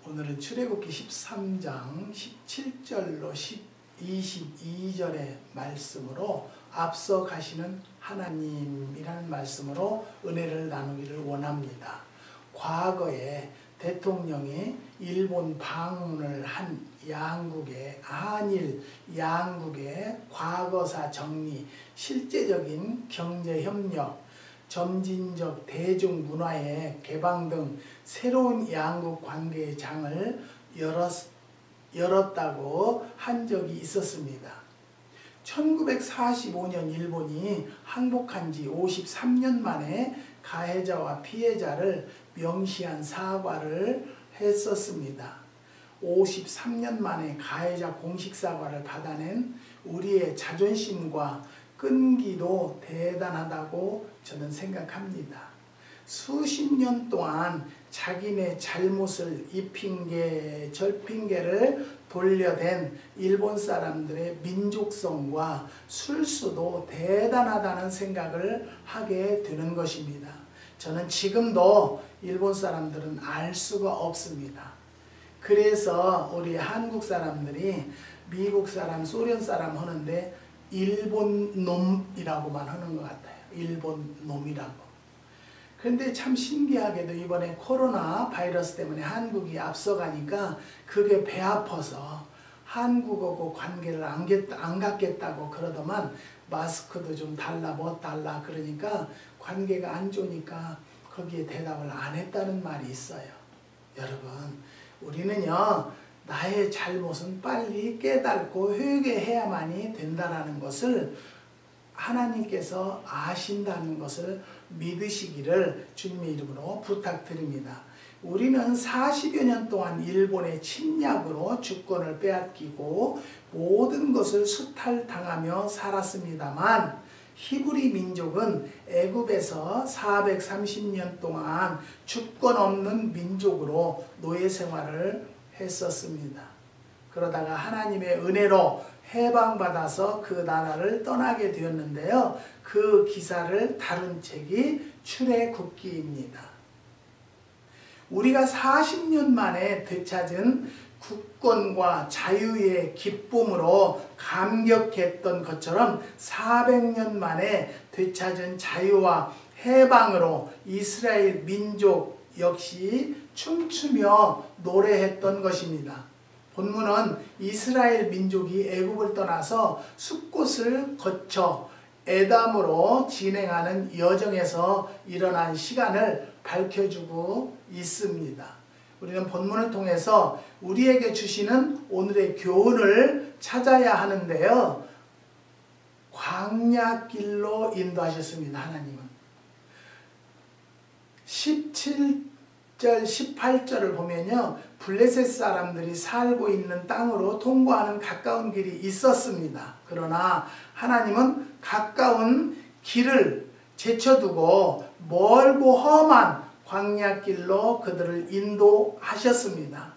오늘은 출애굽기 13장 17절로 22절의 말씀으로 앞서 가시는 하나님이라는 말씀으로 은혜를 나누기를 원합니다. 과거에 대통령이 일본 방문을 한 한일 양국의 과거사 정리, 실제적인 경제협력, 점진적 대중문화의 개방 등 새로운 양국 관계의 장을 열었다고 한 적이 있었습니다. 1945년 일본이 항복한 지 53년 만에 가해자와 피해자를 명시한 사과를 했었습니다. 53년 만에 가해자 공식 사과를 받아낸 우리의 자존심과 끈기도 대단하다고 저는 생각합니다. 수십 년 동안 자기네 잘못을 이 핑계 저 핑계를 돌려댄 일본 사람들의 민족성과 술수도 대단하다는 생각을 하게 되는 것입니다. 저는 지금도 일본 사람들은 알 수가 없습니다. 그래서 우리 한국 사람들이 미국 사람, 소련 사람 하는데 일본 놈이라고만 하는 것 같아요. 일본 놈이라고. 그런데 참 신기하게도 이번에 코로나 바이러스 때문에 한국이 앞서가니까 그게 배 아파서 한국하고 관계를 안 갖겠다고 그러더만 마스크도 좀 달라 뭐 달라 그러니까 관계가 안 좋으니까 거기에 대답을 안 했다는 말이 있어요. 여러분, 우리는요, 나의 잘못은 빨리 깨닫고 회개해야만이 된다는 것을 하나님께서 아신다는 것을 믿으시기를 주님의 이름으로 부탁드립니다. 우리는 40여 년 동안 일본의 침략으로 주권을 빼앗기고 모든 것을 수탈당하며 살았습니다만 히브리 민족은 애굽에서 430년 동안 주권 없는 민족으로 노예 생활을 했었습니다. 그러다가 하나님의 은혜로 해방받아서 그 나라를 떠나게 되었는데요. 그 기사를 다룬 책이 출애굽기입니다. 우리가 40년 만에 되찾은 국권과 자유의 기쁨으로 감격했던 것처럼 400년 만에 되찾은 자유와 해방으로 이스라엘 민족 역시 춤추며 노래했던 것입니다. 본문은 이스라엘 민족이 애굽을 떠나서 숫곳을 거쳐 에담으로 진행하는 여정에서 일어난 시간을 밝혀주고 있습니다. 우리는 본문을 통해서 우리에게 주시는 오늘의 교훈을 찾아야 하는데요. 광야길로 인도하셨습니다. 하나님은. 17절 18절을 보면요. 블레셋 사람들이 살고 있는 땅으로 통과하는 가까운 길이 있었습니다. 그러나 하나님은 가까운 길을 제쳐두고 멀고 험한 광야길로 그들을 인도하셨습니다.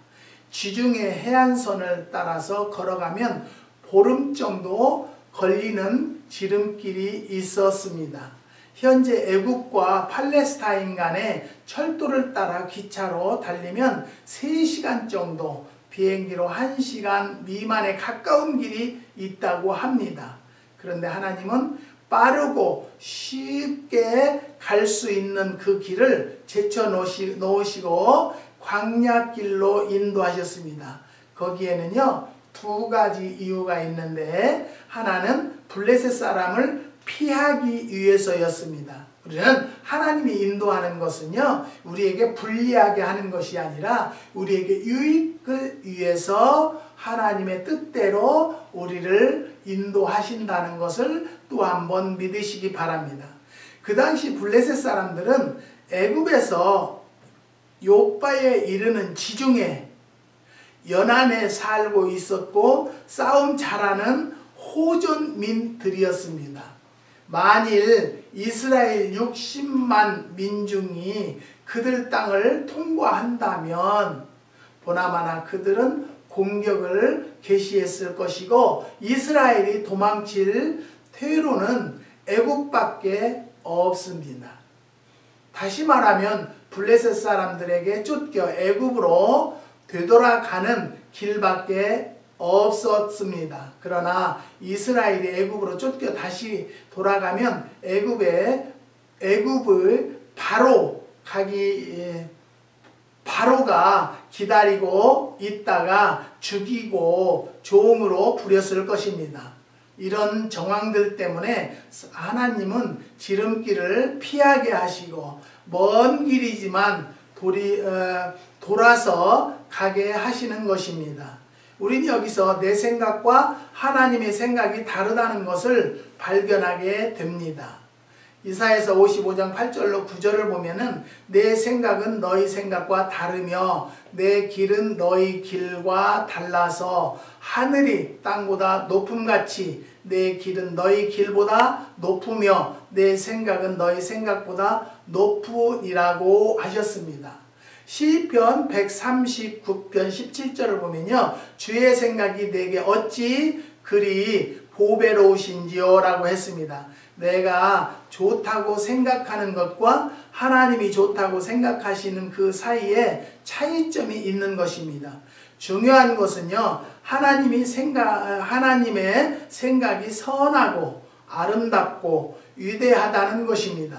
지중해 해안선을 따라서 걸어가면 보름 정도 걸리는 지름길이 있었습니다. 현재 애굽과 팔레스타인 간의 철도를 따라 기차로 달리면 3시간 정도, 비행기로 1시간 미만에 가까운 길이 있다고 합니다. 그런데 하나님은 빠르고 쉽게 갈 수 있는 그 길을 제쳐 놓으시고 광야길로 인도하셨습니다. 거기에는요, 2가지 이유가 있는데 하나는 블레셋 사람을 피하기 위해서였습니다. 우리는 하나님이 인도하는 것은요, 우리에게 불리하게 하는 것이 아니라 우리에게 유익을 위해서 하나님의 뜻대로 우리를 인도하신다는 것을 또 한번 믿으시기 바랍니다. 그 당시 블레셋 사람들은 애굽에서 욥바에 이르는 지중해 연안에 살고 있었고 싸움 잘하는 호전민들이었습니다. 만일 이스라엘 60만 민중이 그들 땅을 통과한다면 보나마나 그들은 공격을 개시했을 것이고 이스라엘이 도망칠 퇴로는 애굽밖에 없습니다. 다시 말하면 블레셋 사람들에게 쫓겨 애굽으로 되돌아가는 길밖에 없었습니다. 그러나 이스라엘이 애굽으로 쫓겨 다시 돌아가면 애굽을 바로가 기다리고 있다가 죽이고 종으로 부렸을 것입니다. 이런 정황들 때문에 하나님은 지름길을 피하게 하시고 먼 길이지만 돌아서 가게 하시는 것입니다. 우리는 여기서 내 생각과 하나님의 생각이 다르다는 것을 발견하게 됩니다. 이사야서 55장 8절로 9절을 보면은 내 생각은 너희 생각과 다르며 내 길은 너희 길과 달라서 하늘이 땅보다 높음같이 내 길은 너희 길보다 높으며 내 생각은 너희 생각보다 높으니라고 하셨습니다. 시편 139편 17절을 보면요, 주의 생각이 내게 어찌 그리 보배로우신지요 라고 했습니다. 내가 좋다고 생각하는 것과 하나님이 좋다고 생각하시는 그 사이에 차이점이 있는 것입니다. 중요한 것은요, 하나님의 생각이 선하고 아름답고 위대하다는 것입니다.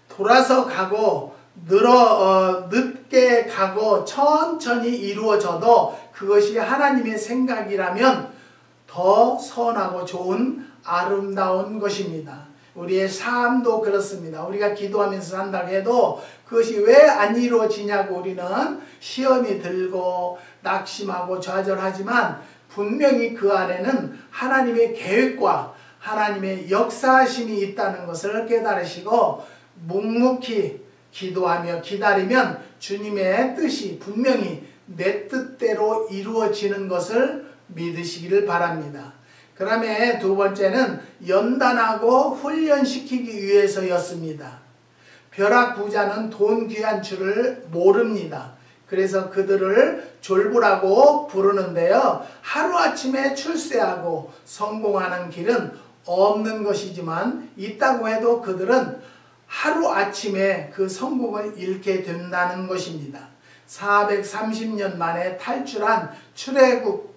돌아서 가고 늦게 가고 천천히 이루어져도 그것이 하나님의 생각이라면 더 선하고 좋은 아름다운 것입니다. 우리의 삶도 그렇습니다. 우리가 기도하면서 산다고 해도 그것이 왜 안 이루어지냐고 우리는 시험이 들고 낙심하고 좌절하지만 분명히 그 안에는 하나님의 계획과 하나님의 역사하심이 있다는 것을 깨달으시고 묵묵히 기도하며 기다리면 주님의 뜻이 분명히 내 뜻대로 이루어지는 것을 믿으시기를 바랍니다. 그 다음에 두 번째는 연단하고 훈련시키기 위해서였습니다. 벼락부자는 돈 귀한 줄을 모릅니다. 그래서 그들을 졸부라고 부르는데요. 하루아침에 출세하고 성공하는 길은 없는 것이지만 있다고 해도 그들은 하루아침에 그 성공을 잃게 된다는 것입니다. 430년 만에 탈출한 출애굽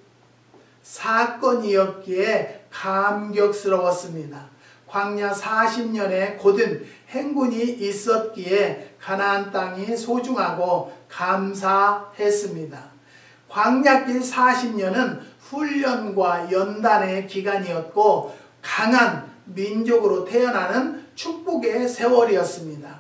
사건이었기에 감격스러웠습니다. 광야 40년의 고된 행군이 있었기에 가나안 땅이 소중하고 감사했습니다. 광야길 40년은 훈련과 연단의 기간이었고 강한 민족으로 태어나는 축복의 세월이었습니다.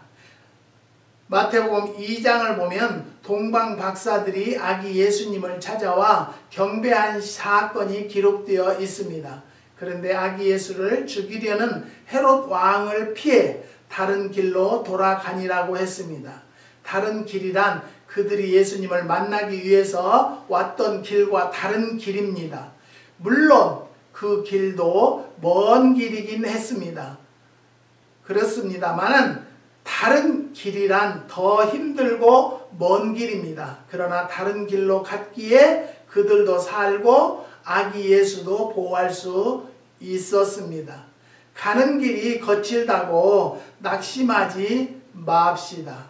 마태복음 2장을 보면 동방 박사들이 아기 예수님을 찾아와 경배한 사건이 기록되어 있습니다. 그런데 아기 예수를 죽이려는 헤롯 왕을 피해 다른 길로 돌아가니라고 했습니다. 다른 길이란 그들이 예수님을 만나기 위해서 왔던 길과 다른 길입니다. 물론 그 길도 먼 길이긴 했습니다. 그렇습니다만은 다른 길이란 더 힘들고 먼 길입니다. 그러나 다른 길로 갔기에 그들도 살고 아기 예수도 보호할 수 있었습니다. 가는 길이 거칠다고 낙심하지 맙시다.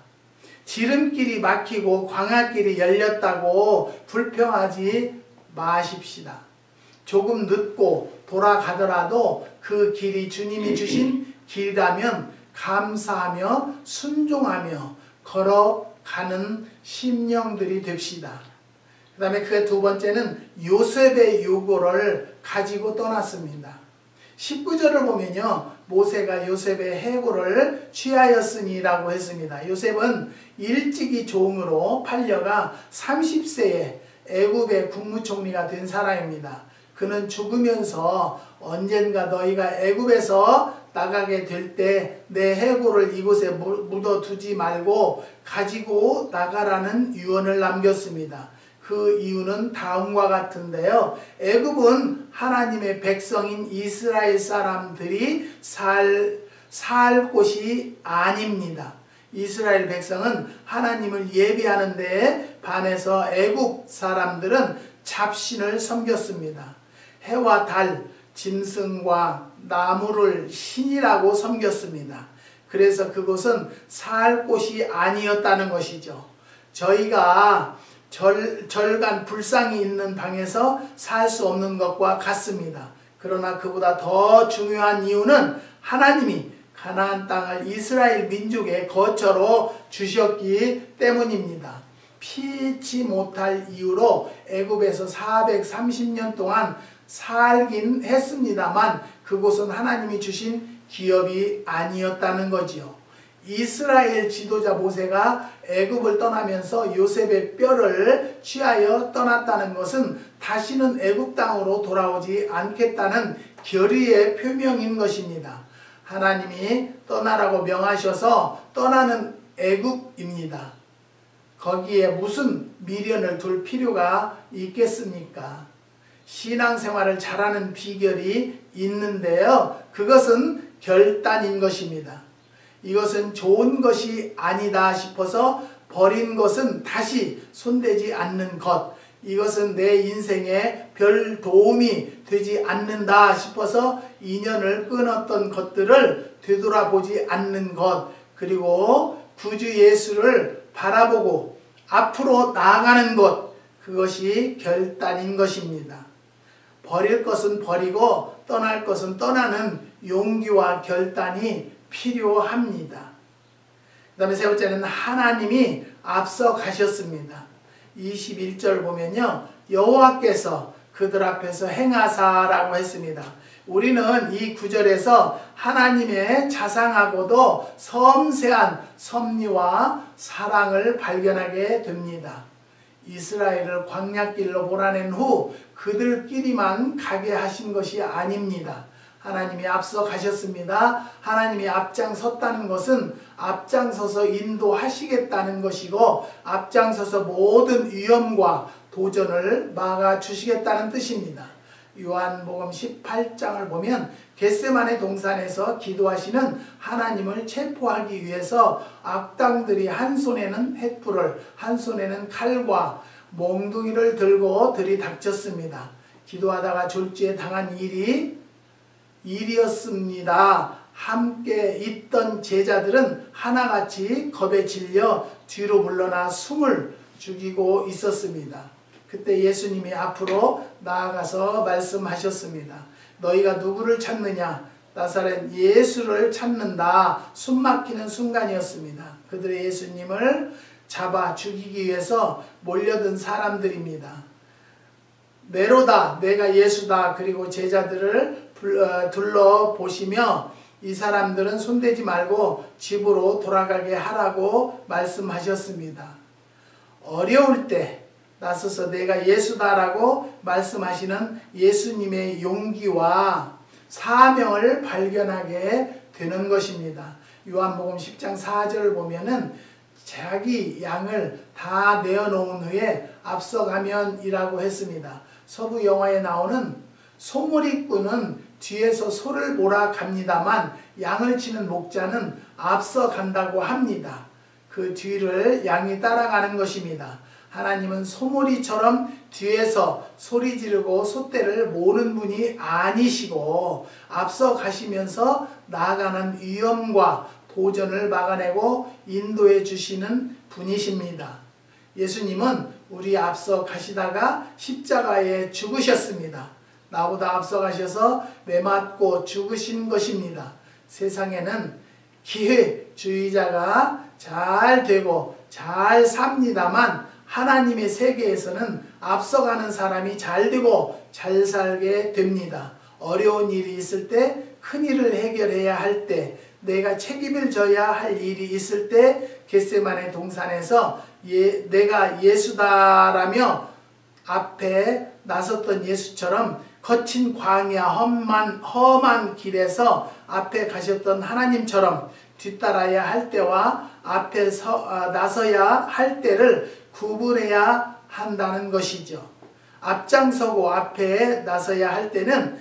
지름길이 막히고 광야길이 열렸다고 불평하지 마십시다. 조금 늦고 돌아가더라도 그 길이 주님이 주신 길이라면 감사하며 순종하며 걸어가는 심령들이 됩시다. 그 다음에 그 두 번째는 요셉의 요구를 가지고 떠났습니다. 19절을 보면요, 모세가 요셉의 해고를 취하였으니라고 했습니다. 요셉은 일찍이 종으로 팔려가 30세에 애굽의 국무총리가 된 사람입니다. 그는 죽으면서 언젠가 너희가 애굽에서 나가게 될 때 내 해고를 이곳에 묻어두지 말고 가지고 나가라는 유언을 남겼습니다. 그 이유는 다음과 같은데요. 애굽은 하나님의 백성인 이스라엘 사람들이 살 곳이 아닙니다. 이스라엘 백성은 하나님을 예배하는 데에 반해서 애굽 사람들은 잡신을 섬겼습니다. 해와 달, 짐승과 나무를 신이라고 섬겼습니다. 그래서 그곳은 살 곳이 아니었다는 것이죠. 저희가 절간 불상이 있는 방에서 살 수 없는 것과 같습니다. 그러나 그보다 더 중요한 이유는 하나님이 가나안 땅을 이스라엘 민족의 거처로 주셨기 때문입니다. 피치 못할 이유로 애굽에서 430년 동안 살긴 했습니다만 그곳은 하나님이 주신 기업이 아니었다는 거지요. 이스라엘 지도자 모세가 애굽을 떠나면서 요셉의 뼈를 취하여 떠났다는 것은 다시는 애굽 땅으로 돌아오지 않겠다는 결의의 표명인 것입니다. 하나님이 떠나라고 명하셔서 떠나는 애굽입니다. 거기에 무슨 미련을 둘 필요가 있겠습니까? 신앙생활을 잘하는 비결이 있는데요. 그것은 결단인 것입니다. 이것은 좋은 것이 아니다 싶어서 버린 것은 다시 손대지 않는 것. 이것은 내 인생에 별 도움이 되지 않는다 싶어서 인연을 끊었던 것들을 되돌아보지 않는 것. 그리고 구주 예수를 바라보고 앞으로 나아가는 것. 그것이 결단인 것입니다. 버릴 것은 버리고 떠날 것은 떠나는 용기와 결단이 필요합니다. 그 다음에 세 번째는 하나님이 앞서 가셨습니다. 21절 보면요. 여호와께서 그들 앞에서 행하사라고 했습니다. 우리는 이 구절에서 하나님의 자상하고도 섬세한 섭리와 사랑을 발견하게 됩니다. 이스라엘을 광야길로 몰아낸 후 그들끼리만 가게 하신 것이 아닙니다. 하나님이 앞서 가셨습니다. 하나님이 앞장섰다는 것은 앞장서서 인도하시겠다는 것이고 앞장서서 모든 위험과 도전을 막아주시겠다는 뜻입니다. 요한복음 18장을 보면 겟세마네 동산에서 기도하시는 하나님을 체포하기 위해서 악당들이 한 손에는 횃불을 한 손에는 칼과 몽둥이를 들고 들이닥쳤습니다. 기도하다가 졸지에 당한 일이었습니다. 함께 있던 제자들은 하나같이 겁에 질려 뒤로 물러나 숨을 죽이고 있었습니다. 그때 예수님이 앞으로 나아가서 말씀하셨습니다. 너희가 누구를 찾느냐? 나사렛 예수를 찾는다. 숨막히는 순간이었습니다. 그들의 예수님을 잡아 죽이기 위해서 몰려든 사람들입니다. 네로다, 내가 예수다. 그리고 제자들을 둘러보시며 이 사람들은 손대지 말고 집으로 돌아가게 하라고 말씀하셨습니다. 어려울 때 나서서 내가 예수다라고 말씀하시는 예수님의 용기와 사명을 발견하게 되는 것입니다. 요한복음 10장 4절을 보면은 자기 양을 다 내어놓은 후에 앞서가면이라고 했습니다. 서부 영화에 나오는 소몰이꾼은 뒤에서 소를 몰아갑니다만 양을 치는 목자는 앞서간다고 합니다. 그 뒤를 양이 따라가는 것입니다. 하나님은 소몰이처럼 뒤에서 소리 지르고 소떼를 모는 분이 아니시고 앞서 가시면서 나아가는 위험과 도전을 막아내고 인도해 주시는 분이십니다. 예수님은 우리 앞서 가시다가 십자가에 죽으셨습니다. 나보다 앞서 가셔서 매맞고 죽으신 것입니다. 세상에는 기회주의자가 잘 되고 잘 삽니다만 하나님의 세계에서는 앞서가는 사람이 잘 되고 잘 살게 됩니다. 어려운 일이 있을 때, 큰 일을 해결해야 할 때, 내가 책임을 져야 할 일이 있을 때 겟세마네 동산에서 내가 예수다라며 앞에 나섰던 예수처럼 거친 광야 험한 길에서 앞에 가셨던 하나님처럼 뒤따라야 할 때와 앞에 나서야 할 때를 구분해야 한다는 것이죠. 앞장서고 앞에 나서야 할 때는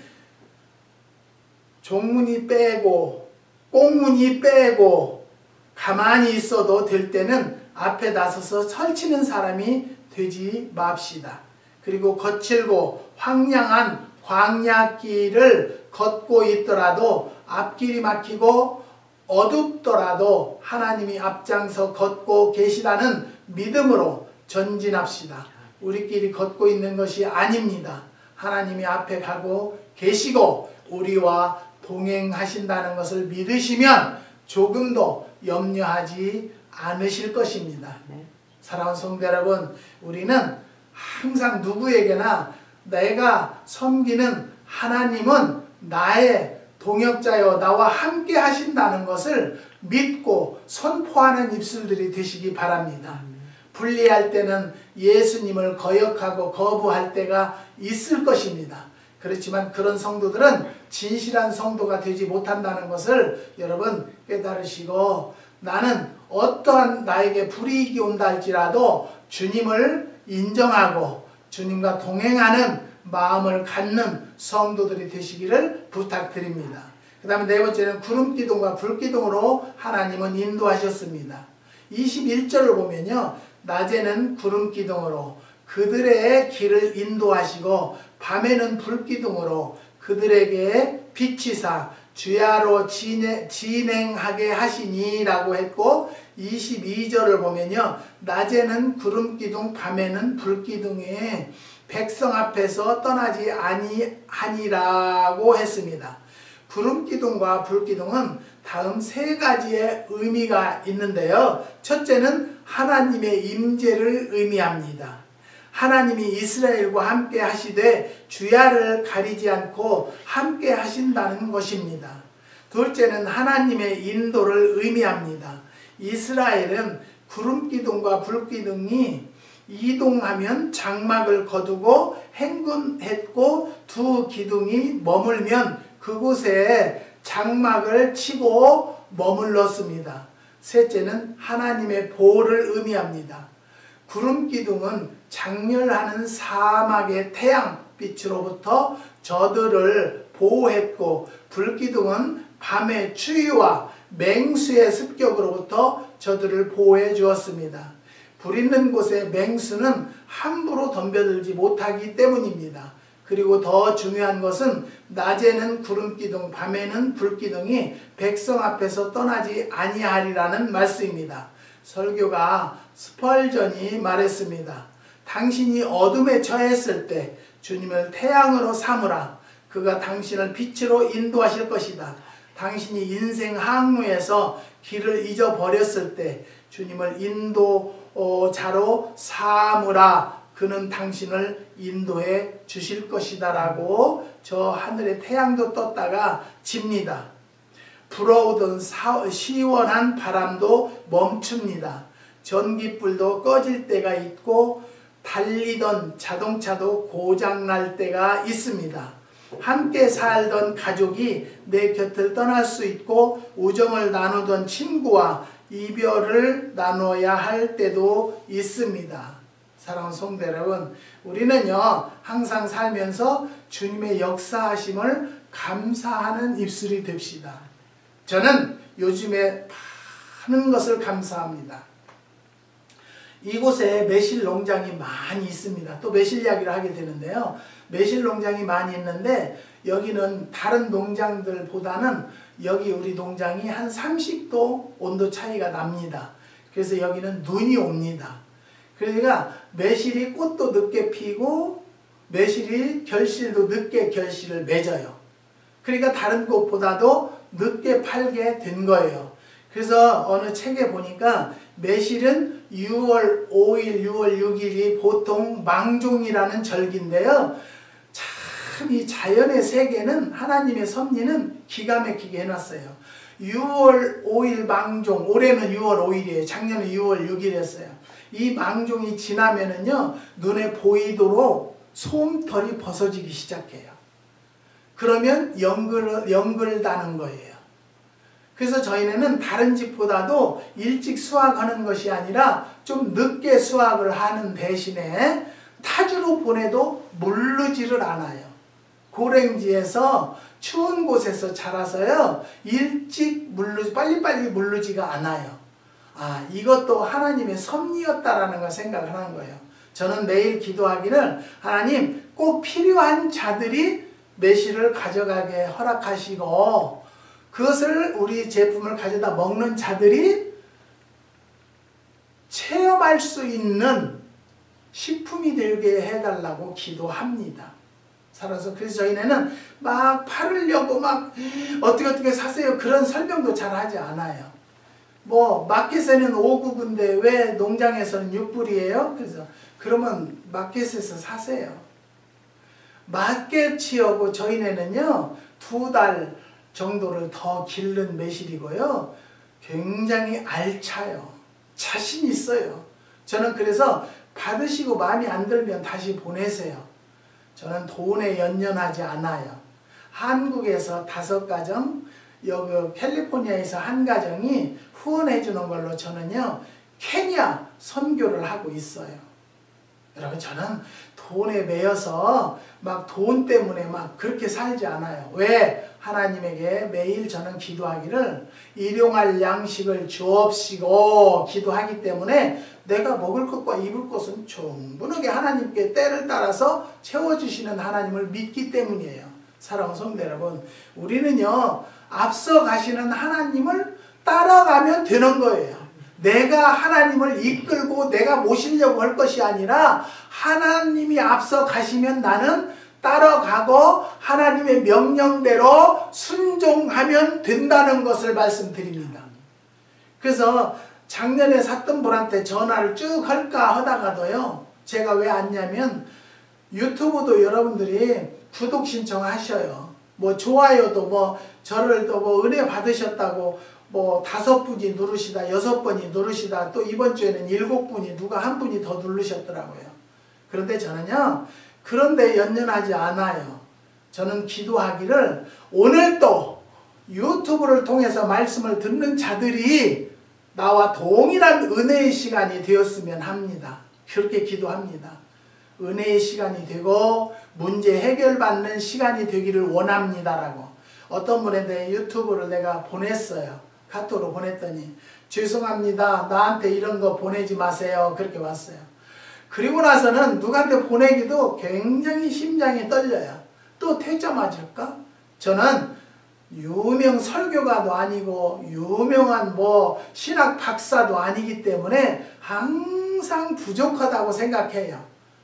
종문이 빼고 꽁문이 빼고 가만히 있어도 될 때는 앞에 나서서 설치는 사람이 되지 맙시다. 그리고 거칠고 황량한 광야길을 걷고 있더라도 앞길이 막히고 어둡더라도 하나님이 앞장서 걷고 계시다는 믿음으로 전진합시다. 우리끼리 걷고 있는 것이 아닙니다. 하나님이 앞에 가고 계시고 우리와 동행하신다는 것을 믿으시면 조금도 염려하지 않으실 것입니다. 사랑하는 성도 여러분, 우리는 항상 누구에게나 내가 섬기는 하나님은 나의 동역자여 나와 함께 하신다는 것을 믿고 선포하는 입술들이 되시기 바랍니다. 분리할 때는 예수님을 거역하고 거부할 때가 있을 것입니다. 그렇지만 그런 성도들은 진실한 성도가 되지 못한다는 것을 여러분 깨달으시고, 나는 어떠한 나에게 불이익이 온다 할지라도 주님을 인정하고 주님과 동행하는 마음을 갖는 성도들이 되시기를 부탁드립니다. 그 다음에 네 번째는 구름기둥과 불기둥으로 하나님은 인도하셨습니다. 21절을 보면요, 낮에는 구름기둥으로 그들의 길을 인도하시고 밤에는 불기둥으로 그들에게 비치사 주야로 진행하게 하시니 라고 했고, 22절을 보면요, 낮에는 구름기둥 밤에는 불기둥에 백성 앞에서 떠나지 아니하니라고 했습니다. 구름기둥과 불기둥은 다음 세 가지의 의미가 있는데요. 첫째는 하나님의 임재를 의미합니다. 하나님이 이스라엘과 함께 하시되 주야를 가리지 않고 함께 하신다는 것입니다. 둘째는 하나님의 인도를 의미합니다. 이스라엘은 구름기둥과 불기둥이 이동하면 장막을 거두고 행군했고 두 기둥이 머물면 그곳에 장막을 치고 머물렀습니다. 셋째는 하나님의 보호를 의미합니다. 구름기둥은 장렬하는 사막의 태양빛으로부터 저들을 보호했고, 불기둥은 밤의 추위와 맹수의 습격으로부터 저들을 보호해 주었습니다. 불 있는 곳에 맹수는 함부로 덤벼들지 못하기 때문입니다. 그리고 더 중요한 것은 낮에는 구름기둥, 밤에는 불기둥이 백성 앞에서 떠나지 아니하리라는 말씀입니다. 설교가 스펄전이 말했습니다. 당신이 어둠에 처했을 때 주님을 태양으로 삼으라. 그가 당신을 빛으로 인도하실 것이다. 당신이 인생 항로에서 길을 잊어버렸을 때 주님을 인도자로 삼으라. 그는 당신을 인도해 주실 것이다 라고 저 하늘에 태양도 떴다가 집니다. 불어오던 시원한 바람도 멈춥니다. 전기불도 꺼질 때가 있고 달리던 자동차도 고장날 때가 있습니다. 함께 살던 가족이 내 곁을 떠날 수 있고 우정을 나누던 친구와 이별을 나눠야 할 때도 있습니다. 사랑하는 성도 여러분, 우리는요 항상 살면서 주님의 역사하심을 감사하는 입술이 됩시다. 저는 요즘에 많은 것을 감사합니다. 이곳에 매실 농장이 많이 있습니다. 또 매실 이야기를 하게 되는데요, 매실 농장이 많이 있는데 여기는 다른 농장들보다는 여기 우리 농장이 한 30도 온도 차이가 납니다. 그래서 여기는 눈이 옵니다. 그러니까 매실이 꽃도 늦게 피고 매실이 결실도 늦게 결실을 맺어요. 그러니까 다른 곳보다도 늦게 팔게 된 거예요. 그래서 어느 책에 보니까 매실은 6월 5일, 6월 6일이 보통 망종이라는 절기인데요. 참 이 자연의 세계는, 하나님의 섭리는 기가 막히게 해놨어요. 6월 5일 망종, 올해는 6월 5일이에요. 작년에 6월 6일이었어요. 이 망종이 지나면은요, 눈에 보이도록 솜털이 벗어지기 시작해요. 그러면 연글다는 거예요. 그래서 저희는 다른 집보다도 일찍 수확하는 것이 아니라 좀 늦게 수확을 하는 대신에 타주로 보내도 물르지를 않아요. 고랭지에서 추운 곳에서 자라서요, 일찍 빨리빨리 물르지가 않아요. 아, 이것도 하나님의 섭리였다라는 걸 생각하는 거예요. 저는 매일 기도하기를, 하나님 꼭 필요한 자들이 매실을 가져가게 허락하시고 그것을, 우리 제품을 가져다 먹는 자들이 체험할 수 있는 식품이 되게 해달라고 기도합니다. 살아서. 그래서 저희는 막 팔으려고 막 어떻게 사세요 그런 설명도 잘 하지 않아요. 뭐 마켓에는 5구인데 왜 농장에서는 6불이에요? 그래서 그러면 마켓에서 사세요. 마켓이하고 저희네는요 2달 정도를 더 기른 매실이고요. 굉장히 알차요. 자신 있어요. 저는 그래서 받으시고 마음에 안 들면 다시 보내세요. 저는 돈에 연연하지 않아요. 한국에서 5가정, 여기 캘리포니아에서 1가정이 후원해 주는 걸로 저는요 케냐 선교를 하고 있어요. 여러분 저는 돈에 매여서 막 돈 때문에 막 그렇게 살지 않아요. 왜? 하나님에게 매일 저는 기도하기를 일용할 양식을 주옵시고 기도하기 때문에 내가 먹을 것과 입을 것은 충분하게 하나님께 때를 따라서 채워주시는 하나님을 믿기 때문이에요. 사랑하는 성도 여러분, 우리는요 앞서 가시는 하나님을 따라가면 되는 거예요. 내가 하나님을 이끌고 내가 모시려고 할 것이 아니라 하나님이 앞서 가시면 나는 따라가고 하나님의 명령대로 순종하면 된다는 것을 말씀드립니다. 그래서 작년에 샀던 분한테 전화를 쭉 할까 하다가도요 제가 왜 왔냐면 유튜브도 여러분들이 구독 신청하셔요. 뭐 좋아요도 뭐 저를 또 뭐 은혜 받으셨다고 뭐 5분이 누르시다 6번이 누르시다 또 이번 주에는 7분이 누가 한 분이 더 누르셨더라고요. 그런데 저는요 그런데 연연하지 않아요. 저는 기도하기를 오늘 또 유튜브를 통해서 말씀을 듣는 자들이 나와 동일한 은혜의 시간이 되었으면 합니다. 그렇게 기도합니다. 은혜의 시간이 되고 문제 해결받는 시간이 되기를 원합니다라고. 어떤 분한테 유튜브를 내가 보냈어요. 카톡으로 보냈더니 죄송합니다. 나한테 이런 거 보내지 마세요. 그렇게 왔어요. 그리고 나서는 누구한테 보내기도 굉장히 심장이 떨려요. 또 퇴짜 맞을까? 저는 유명 설교가도 아니고 유명한 뭐 신학 박사도 아니기 때문에 항상 부족하다고 생각해요.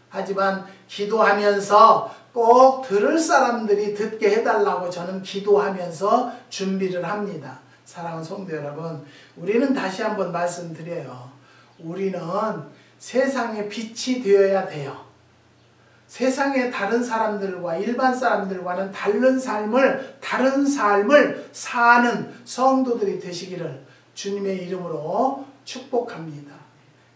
하지만 기도하면서 꼭 들을 사람들이 듣게 해달라고 저는 기도하면서 준비를 합니다. 사랑하는 성도 여러분, 우리는 다시 한번 말씀드려요. 우리는 세상의 빛이 되어야 돼요. 세상의 다른 사람들과 일반 사람들과는 다른 삶을 사는 성도들이 되시기를 주님의 이름으로 축복합니다.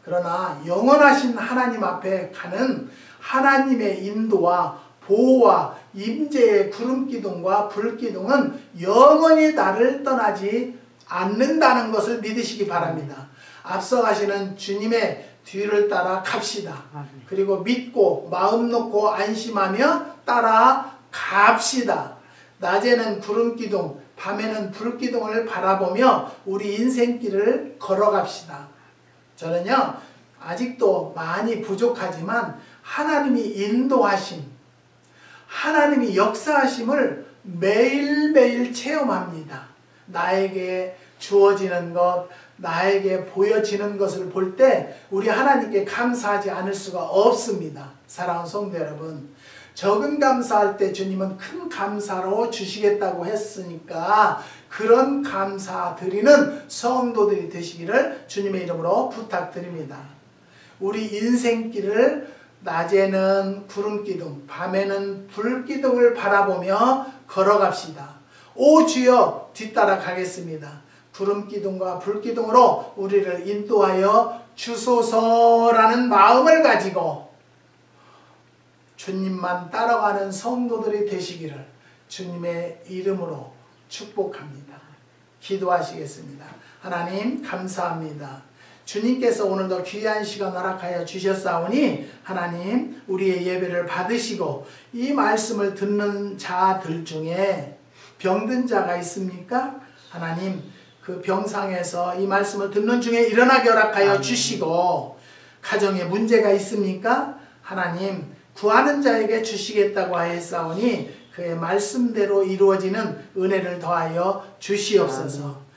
그러나 영원하신 하나님 앞에 가는 하나님의 인도와 보호와 임재의 구름기둥과 불기둥은 영원히 나를 떠나지 않는다는 것을 믿으시기 바랍니다. 앞서가시는 주님의 뒤를 따라 갑시다. 그리고 믿고 마음 놓고 안심하며 따라 갑시다. 낮에는 구름기둥, 밤에는 불기둥을 바라보며 우리 인생길을 걸어갑시다. 저는요 아직도 많이 부족하지만 하나님이 인도하심, 하나님이 역사하심을 매일매일 체험합니다. 나에게 주어지는 것, 나에게 보여지는 것을 볼 때 우리 하나님께 감사하지 않을 수가 없습니다. 사랑하는 성도 여러분, 적은 감사할 때 주님은 큰 감사로 주시겠다고 했으니까 그런 감사 드리는 성도들이 되시기를 주님의 이름으로 부탁드립니다. 우리 인생길을 낮에는 구름기둥, 밤에는 불기둥을 바라보며 걸어갑시다. 오 주여 뒤따라 가겠습니다. 구름기둥과 불기둥으로 우리를 인도하여 주소서라는 마음을 가지고 주님만 따라가는 성도들이 되시기를 주님의 이름으로 축복합니다. 기도하시겠습니다. 하나님 감사합니다. 주님께서 오늘도 귀한 시간 허락하여 주셨사오니 하나님 우리의 예배를 받으시고 이 말씀을 듣는 자들 중에 병든 자가 있습니까? 하나님 그 병상에서 이 말씀을 듣는 중에 일어나게 허락하여 주시고 가정에 문제가 있습니까? 하나님 구하는 자에게 주시겠다고 하였사오니 그의 말씀대로 이루어지는 은혜를 더하여 주시옵소서.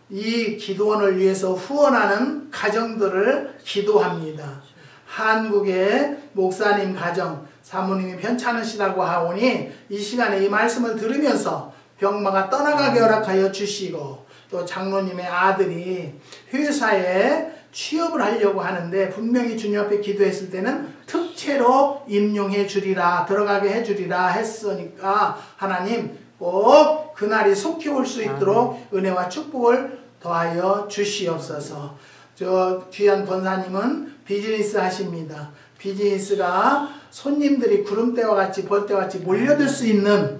이 기도원을 위해서 후원하는 가정들을 기도합니다. 한국의 목사님 가정 사모님이 편찮으시다고 하오니 이 시간에 이 말씀을 들으면서 병마가 떠나가게 허락하여 주시고, 또 장로님의 아들이 회사에 취업을 하려고 하는데 분명히 주님 앞에 기도했을 때는 특채로 임용해 주리라, 들어가게 해 주리라 했으니까 하나님 꼭 그날이 속히 올 수 있도록 은혜와 축복을 더하여 주시옵소서. 저 귀한 권사님은 비즈니스 하십니다. 비즈니스가 손님들이 구름대와 같이 벌대와 같이 몰려들 수 있는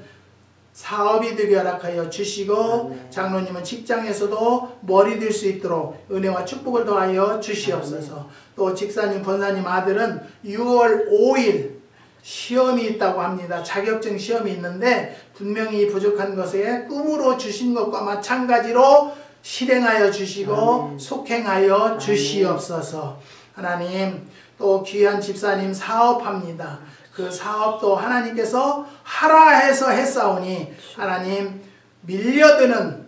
사업이 되게 허락하여 주시고, 장로님은 직장에서도 머리 들 수 있도록 은혜와 축복을 더하여 주시옵소서. 또 직사님 권사님 아들은 6월 5일 시험이 있다고 합니다. 자격증 시험이 있는데 분명히 부족한 것에 꿈으로 주신 것과 마찬가지로 실행하여 주시고 속행하여 주시옵소서. 하나님, 또 귀한 집사님 사업합니다. 그 사업도 하나님께서 하라 해서 했사오니 하나님 밀려드는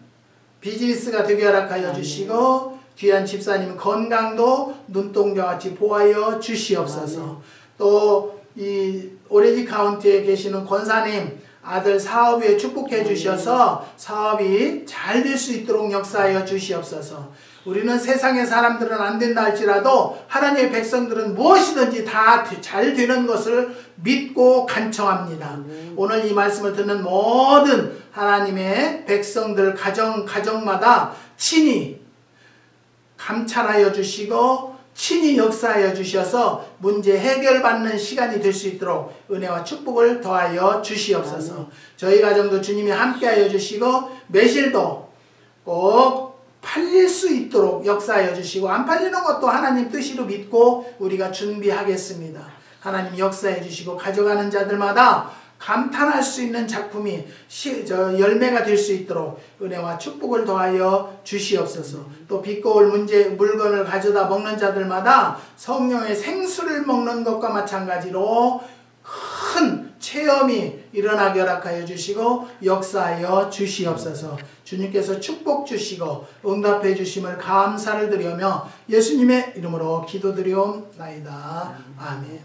비즈니스가 되게 허락하여 주시고, 귀한 집사님 건강도 눈동자 같이 보호하여 주시옵소서. 또 이 오레지 카운티에 계시는 권사님 아들 사업에 축복해 주셔서 사업이 잘 될 수 있도록 역사하여 주시옵소서. 우리는 세상의 사람들은 안 된다 할지라도 하나님의 백성들은 무엇이든지 다 잘 되는 것을 믿고 간청합니다. 오늘 이 말씀을 듣는 모든 하나님의 백성들 가정마다 친히 감찰하여 주시고 친히 역사하여 주셔서 문제 해결받는 시간이 될 수 있도록 은혜와 축복을 더하여 주시옵소서. 저희 가정도 주님이 함께하여 주시고 매실도 꼭 팔릴 수 있도록 역사하여 주시고, 안 팔리는 것도 하나님 뜻으로 믿고 우리가 준비하겠습니다. 하나님 역사해 주시고 가져가는 자들마다 감탄할 수 있는 작품이 열매가 될 수 있도록 은혜와 축복을 더하여 주시옵소서. 또 비꼬을 물건을 가져다 먹는 자들마다 성령의 생수를 먹는 것과 마찬가지로 큰 체험이 일어나게 허락하여 주시고 역사하여 주시옵소서. 주님께서 축복 주시고 응답해 주심을 감사를 드리며 예수님의 이름으로 기도드리옵나이다. 아멘.